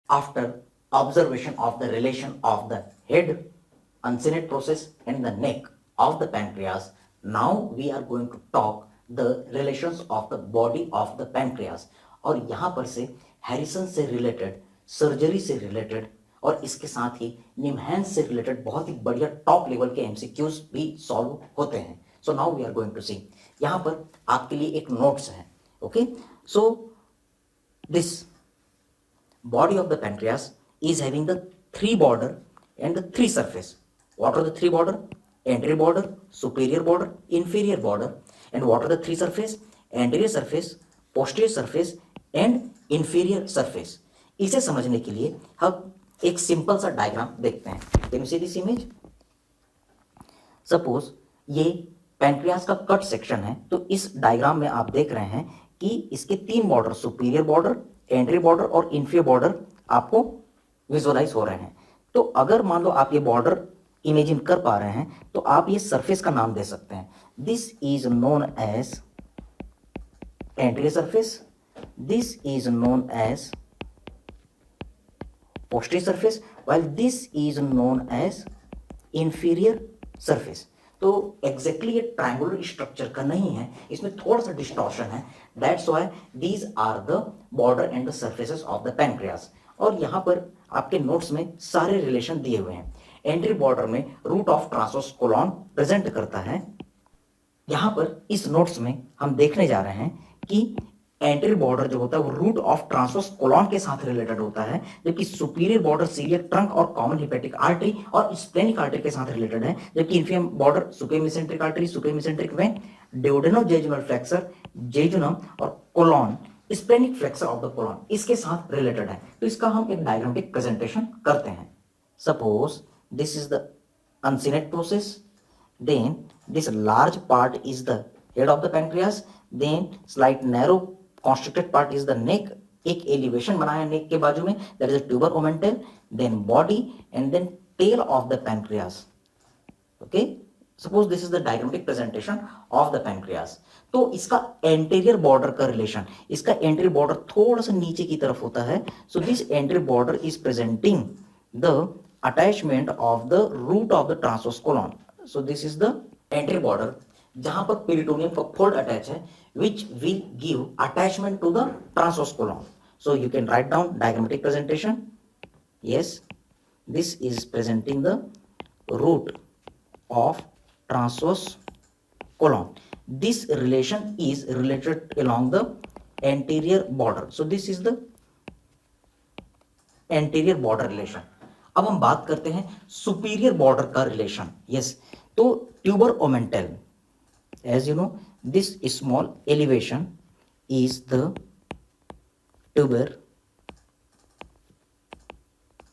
After observation of the relation of the head, uncinate process and the neck of the pancreas, now we are going to talk the relations of the body of the pancreas. और यहाँ पर से Harrison से related, surgery से related और इसके साथ ही निमहैंस से रिलेटेड बहुत ही बढ़िया टॉप लेवल के एमसीक्यूज भी सॉल्व होते हैं. So now we are going to see. यहाँ पर आपके लिए एक नोट्स है. Okay, so this body of the pancreas is having the three border and the three surface. What are the three border? Anterior border, superior border, inferior border. And what are the three surface? Anterior surface, posterior surface and inferior surface. इसे समझने के लिए हम एक simple सा diagram देखते हैं. Can you see this image? Suppose ये पैंक्रियास का कट सेक्शन है. तो इस डायग्राम में आप देख रहे हैं कि इसके तीन border, superior border, entry border और इंफीरियर बॉर्डर आपको विजुअलाइज हो रहे हैं. तो अगर मान लो आप ये बॉर्डर इमेजिन कर पा रहे हैं तो आप ये सरफेस का नाम दे सकते हैं. This is known as anterior surface, this is known as posterior surface, while this is known as inferior surface. तो एग्जैक्टली ये ट्रायंगुलर स्ट्रक्चर का नहीं है, इसमें थोड़ा सा डिस्टॉर्शन है. That's why these are the border and the surfaces of the pancreas. और यहाँ पर आपके नोट्स में सारे रिलेशन दिए हुए हैं. एंट्री बॉर्डर में root of transverse colon present करता है. यहाँ पर इस नोट्स में हम देखने जा रहे हैं कि एंटीरियर बॉर्डर जो होता है वो रूट ऑफ ट्रांसवर्स कोलॉन के साथ रिलेटेड होता है, जबकि सुपीरियर बॉर्डर सीलियक ट्रंक और कॉमन हिपेटिक आर्टरी और स्प्लेनिक आर्टरी के साथ रिलेटेड है, जबकि inferior border superior mesenteric artery, superior mesenteric vein, duodenojejunal flexure, jejunum और colon, splenic flexure of the colon इसके साथ रिलेटेड है. तो इसका हम एक डायग्रामेटिक प्रेजेंटेशन करते हैं. Suppose this is the uncinate process, then this large part is the head of the pancreas, then slight narrow constricted part is the neck. एक एलिवेशन बनाया नेक के बाजू में, that is a tuber omental, then body and then tail of the pancreas. Okay, suppose this is the diagrammatic presentation of the pancreas. तो इसका anterior border का relation, इसका anterior border थोड़ा सा नीचे की तरफ होता है. So this anterior border is presenting the attachment of the root of the transverse colon. So this is the anterior border जहां पर पेरिटोनियम का फोल्ड अटैच है, which will give attachment to the transverse colon. So you can write down diagrammatic presentation. Yes, this is presenting the root of transverse colon. This relation is related along the anterior border. So this is the anterior border relation. अब हम बात करते हैं superior border का relation. Yes, तो tuber ओमेंटल, as you know, this small elevation is the tuber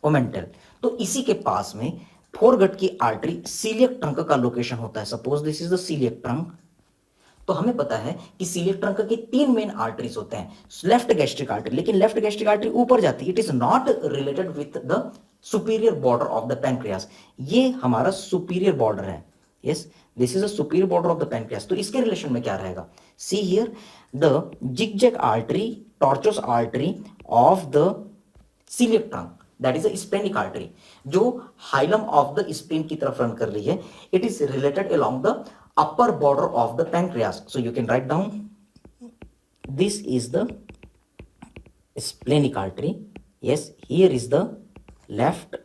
omental. तो इसी के पास में फोरगट की आर्टरी सीलियक ट्रंक का लोकेशन होता है. Suppose this is the celiac trunk. तो हमें पता है कि सीलियक ट्रंक के तीन मेन आर्टरीज होते हैं. लेफ्ट गैस्ट्रिक आर्टरी, लेकिन लेफ्ट गैस्ट्रिक आर्टरी ऊपर जाती है. It is not related with the superior border of the pancreas. ये हमारा सुपीरियर बॉर्डर है. Yes, this is a superior border of the pancreas. तो इसके रिलेशन में क्या रहेगा? See here the zigzag artery, tortuous artery of the celiac trunk, that is a splenic artery जो hilum of the spleen की तरफ run कर रही है. It is related along the upper border of the pancreas. So you can write down this is the splenic artery. Yes, here is the left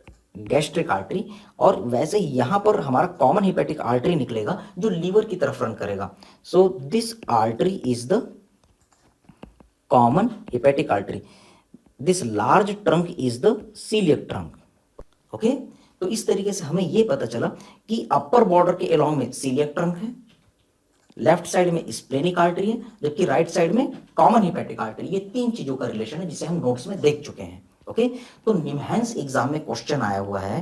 gastric artery. और वैसे यहां पर हमारा कॉमन हिपेटिक आर्टरी निकलेगा जो लीवर की तरफ run करेगा. So this artery is the common hepatic artery. This large trunk is the celiac trunk. Okay, तो इस तरीके से हमें यह पता चला कि अपर बॉर्डर के अलोंग में सीलियक ट्रंक है, लेफ्ट साइड में स्प्लेनिक आर्टरी है, जबकि राइट साइड में कॉमन हिपेटिक आर्टरी. ये तीन चीजों का रिलेशन है जिसे हम नोट्स में देख चुके हैं. ओके, तो निमहैंस एग्जाम में क्वेश्चन आया हुआ है,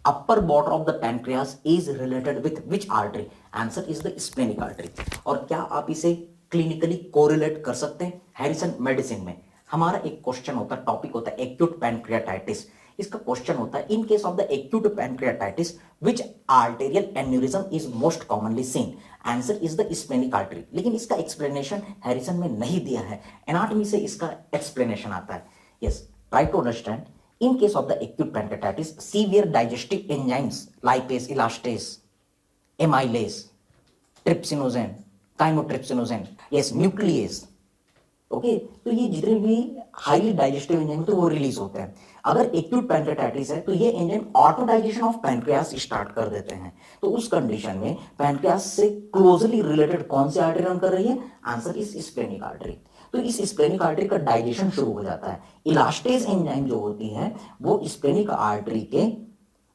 upper border of the pancreas is related with which artery? Answer is the splenic artery. और क्या आप इसे क्लिनिकली कोरिलेट कर सकते हैं? हैरिसन मेडिसिन में हमारा एक क्वेश्चन होता है, टॉपिक होता है एक्यूट पैनक्रियाटाइटिस. इसका क्वेश्चन होता है, in case of the acute pancreatitis which arterial aneurysm is most commonly seen? Answer is the splenic artery. लेकिन इसका एक्सप्लेनेशन हैरिसन में नहीं दिया है, एनाटॉमी से इसका एक्सप्लेनेशन आता है. Yes, try to understand. In case of the acute pancreatitis, severe digestive enzymes lipase, elastase, amylase, trypsinogen, chymotrypsinogen, yes, nuclease, okay तो ये जितने भी हाईली डाइजेस्टिव एंजाइम तो वो रिलीज होते हैं। अगर एक्यूट पैंक्रेटाइटिस है तो ये enzyme auto digestion of pancreas start कर देते हैं। तो उस कंडीशन में पैंक्रियास से क्लोजली रिलेटेड कौन सी आर्टरी रन कर रही है? Answer is splenic artery. तो इस स्प्लेनिक आर्टरी का डाइजेशन शुरू हो जाता है। इलास्टेज एंजाइम जो होती है वो स्प्लेनिक आर्टरी के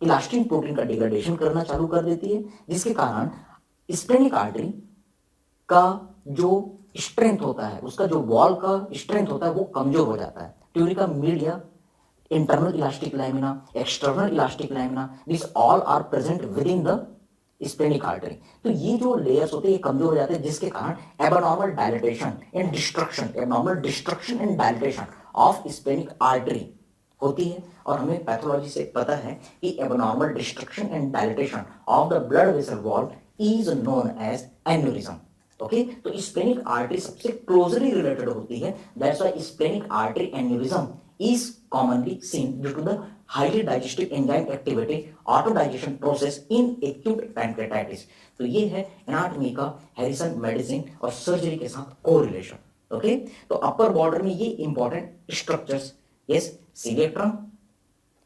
इलास्टिन प्रोटीन का डिग्रेडेशन करना चालू कर देती है, जिसके कारण स्प्लेनिक आर्टरी का जो स्ट्रेंथ होता है, उसका जो वॉल का स्ट्रेंथ होता है वो कमजोर हो जाता है। Tunica media, internal elastic lamina, external elastic lamina, this all are present within the splenic artery. तो ये जो लेयर्स होते हैं ये कमजोर हो जाते हैं, जिसके कारण abnormal dilatation and destruction, abnormal destruction and dilatation of splenic artery होती है। और हमें पैथोलॉजी से पता है कि abnormal destruction and dilatation of the blood vessel wall is known as aneurysm. Okay तो स्प्लेनिक आर्टरी सबसे क्लोजली रिलेटेड होती है, that's why splenic artery aneurysm is commonly seen due to the highly digestive enzyme activity auto digestion process in acute pancreatitis। तो ये है anatomy का Harrison medicine और surgery के साथ कोरिलेशन। ओके तो अपर बॉर्डर में ये important structures, yes, celiac trunk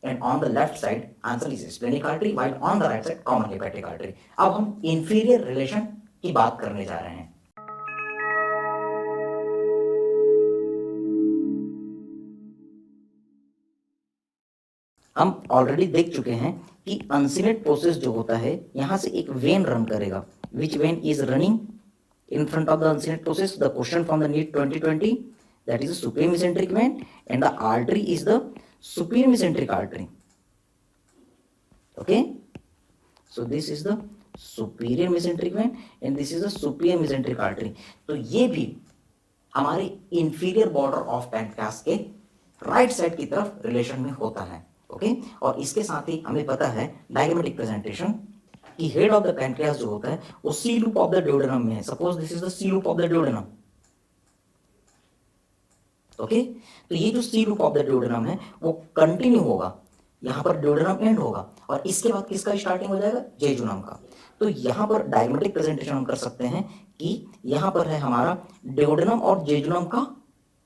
and on the left side answer is splenic artery, while on the right side common hepatic artery. अब हम इंफीरियर रिलेशन की बात करने जा रहे हैं। हम ऑलरेडी देख चुके हैं कि अनसिनेट प्रोसेस जो होता है यहां से एक वेन रन करेगा, which when is running in front of the uncinate process. The question from the NEET 2020, that is a superior mesenteric vein and the artery is the superior mesenteric artery. Okay, so this is the superior mesenteric vein and this is the superior mesenteric artery. तो ये भी हमारे inferior border of pancreas के right side की तरफ relation में होता है। ओके और इसके साथ ही हमें पता है डायग्रामेटिक प्रेजेंटेशन कि हेड ऑफ द पैंक्रियास जो होता है वो C loop of the duodenum में है। Suppose this is the C loop of the duodenum. Okay तो ये जो C loop of the duodenum है वो कंटिन्यू होगा, यहां पर ड्यूडेनम एंड होगा और इसके बाद किसका स्टार्टिंग हो जाएगा? जेजुनम का। तो यहां पर डायग्रामेटिक प्रेजेंटेशन हम कर सकते हैं कि यहां पर है हमारा ड्यूडेनम और जेजुनम का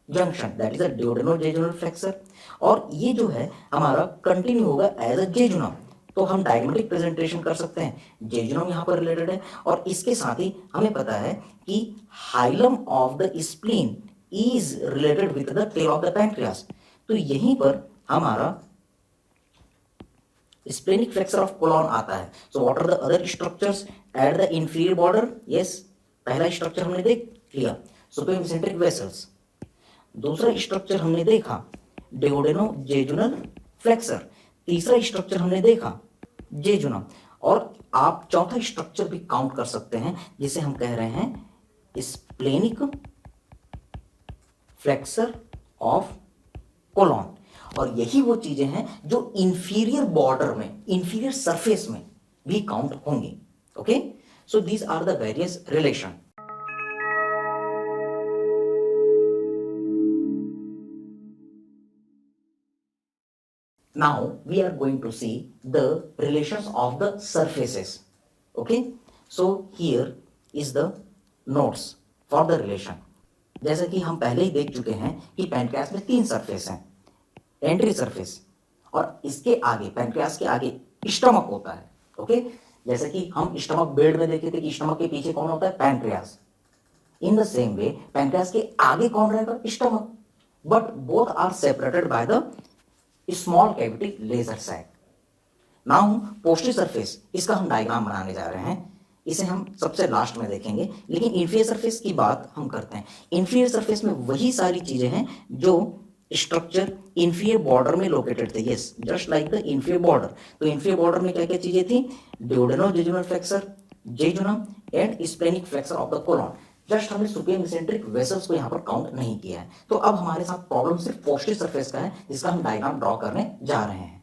junction, that is a duodenojejunal flexure, और ये जो है हमारा कंटिन्यू होगा एज अ जेजुनम। तो हम डायग्रामेटिक प्रेजेंटेशन कर सकते हैं, जेजुनम यहां पर रिलेटेड है और इसके साथ ही हमें पता है कि hilum of the spleen is related with the tail of the pancreas. तो यहीं पर हमारा स्प्लेनिक फ्लेक्सर ऑफ कोलॉन आता है। So what are the other structures at the inferior border? Yes, पहला स्ट्रक्चर हमने देख लिया, सुपेरियर मेसेंट्रिक वेसल्स। दूसरा स्ट्रक्चर हमने देखा ड्यूडेनो जेजुनल फ्लेक्सर। तीसरा स्ट्रक्चर हमने देखा जेजुनम, और आप चौथा स्ट्रक्चर भी काउंट कर सकते हैं जिसे हम कह रहे हैं स्प्लेनिक फ्लेक्सर ऑफ कोलॉन। और यही वो चीजें हैं जो इंफीरियर बॉर्डर में, इंफीरियर सरफेस में भी काउंट होंगी। Okay so these are the various relation. Now we are going to see the relations of the surfaces. Okay, so here is the notes for the relation. जैसा कि हम पहले ही देख चुके हैं कि पैनक्रियास में 3 सरफेस हैं, एंट्री सरफेस, और इसके आगे पैनक्रियास के आगे स्टमक होता है। ओके जैसे कि हम स्टमक बेड में देखे थे कि स्टमक के पीछे कौन होता है? Pancreas. In the same way pancreas के आगे कौन रहेगा? Stomach, but both are separated by the small cavity lesser sac. Now posterior surface, इसका हम डायग्राम बनाने जा रहे हैं, इसे हम सबसे लास्ट में देखेंगे, लेकिन इंफीरियर सरफेस की बात हम करते हैं। इंफीरियर सरफेस में वही सारी चीजें हैं जो स्ट्रक्चर इंफीरियर बॉर्डर में लोकेटेड थे। Yes, just like the inferior border. तो इंफीरियर बॉर्डर में क्या क्या चीजें थी? Duodenojejunal flexure, jejunum and splenic flexure of the colon. Just हमने सुपेरियर मेसेंट्रिक वेसल्स को यहाँ पर काउंट नहीं किया है। तो अब हमारे साथ प्रॉब्लम सिर्फ पोस्टीरियर सरफेस का है, जिसका हम डायग्राम ड्रॉ करने जा रहे हैं।